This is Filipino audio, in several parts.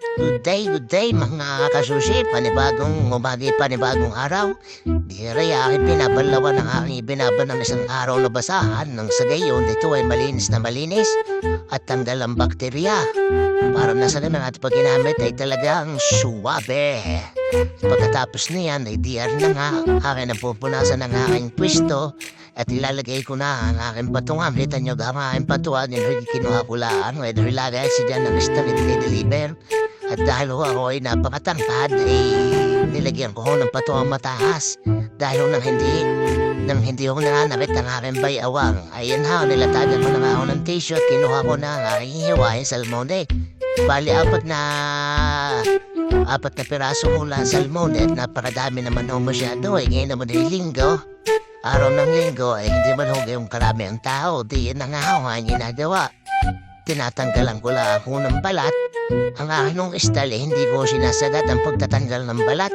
Good day mga kasusi, panibagong umagi, panibagong araw. Di rin aking pinabalawan ng aking ibinaban ng isang araw na basahan ng sa gayon ito ay malinis na malinis at tanggal ang bakterya. Para nasa naman at pag ginamit ay talagang suwabe. Pagkatapos niyan ay DR na nga, akin ang pupunasan ng aking pwesto at ilalagay ko na ang aking patungan. Kita nyo ang aking patuan, yung kinuha ko lang, whether ilagay siya dyan ng isang deliver. At dahil ako ay napakatangkad, nilagyan ko ng patungan mataas. Dahil nang hindi ko nananabit ang aking bayawang, ayun ha, nilatagan ko na nga ako ng t-shirt, kinuha ko na ang aking hiwain salmone. Bali, apat na piraso ko lang salmone at napakadami naman ho masyado. Ngayon naman ay linggo. Araw ng linggo ay hindi man ho gayong karami ang tao. Di yun na nga ho ang ginagawa. Tinatanggalan ko lang ako ng balat. Ang aking style hindi ko sinasagad ang pagtatanggal ng balat.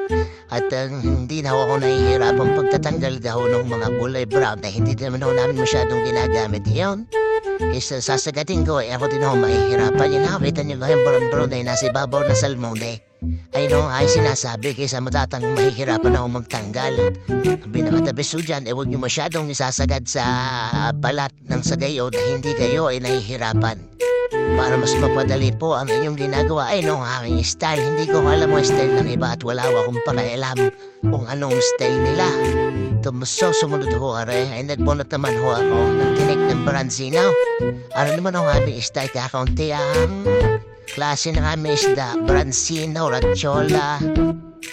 At hindi na ako nahihirapang pagtatanggal daw ng mga kulay brown na hindi naman ho namin masyadong ginagamit yun. Kaysa sasagadin ko ako din ho mahihirapan. Yun ha, kita nyo ba yung brown na nasa ibabaw na salmone? Ay no, ay sinasabi kaysa mahihirapan ako magtanggal. Ang pinakatabis ko dyan, huwag nyo masyadong isasagad sa balat ng sagayo na hindi kayo ay nahihirapan. Para mas mapadali po ang inyong ginagawa. Ay no, aking style. Hindi ko alam ang style ng iba at wala akong pakialam kung anong style nila. Sumunod ho ay nagbunot naman ho ako ng tinik ng Branzino. Ano naman ang aming style kakaunti ang klase ng aming isda, Branzino, Ratiola,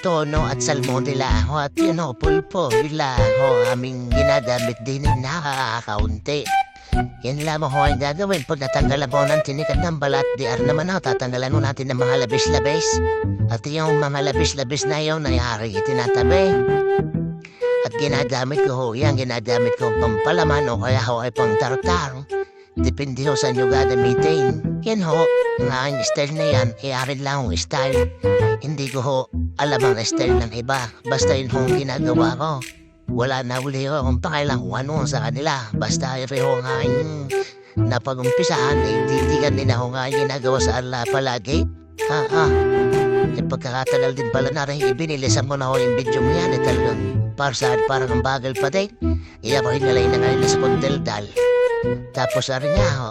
Tono at Salmonella ho. At yun ho, pulpo, yula ho aming ginagamit din ng nakakaunti. Yan lamang ho ang gagawin pag natanggalan mo ng tinikat ng balat. Diar naman ho, tatanggalan mo natin ng mga labis-labis. At yung mga labis-labis na yun ay hari tinatabi. At ginagamit ko ho, yan ginagamit ko pampalaman o kaya ho ay pang tartar. Depende ho sa inyo gagamitin. Yan ho, ang aking style na yan, iarin lang ang style. Hindi ko ho alam ang style ng iba. Basta yun ho ang ginagawa ko. Wala na uli ho kung pakailang kung ano sa kanila. Basta yun ho ang aking napag-umpisahan, tindigan din ako nga ginagawa sa ala palagi. Yung pagkakatagal din pala na rin, ibinilisan mo na ho yung video mo yan. Talagang parang ang bagal pa din. Iya ko hinalay na ngayon sa kondeldal. Tapos arin nga ho,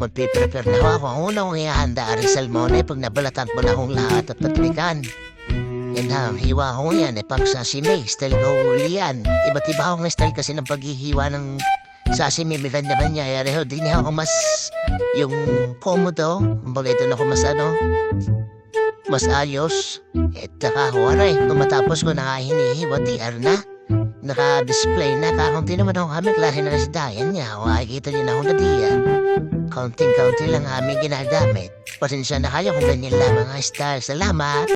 magpiprepare na ho ako. Ang una kong ihahanda arin salmone pag nabalatan mo na akong lahat at patlikan. Yan na, hiwa ko yan, pang sashimi, style ko uli yan. Iba't iba akong style kasi ng paghihiwa ng sashimi, milan naman niya. Yari ho, di niya ako mas, yung komodo, balito na ako mas ayos. Taka ho, aray, matapos ko nakahinihiwa, diar na. Naka-display na, kakunti naman ako kami klase na nasdayan niya. Makikita niyo na ako na diyan. Kaunting-kaunti lang aming ginagamit. Pasensya na kayo kung ganyan lamang ang style. Salamat!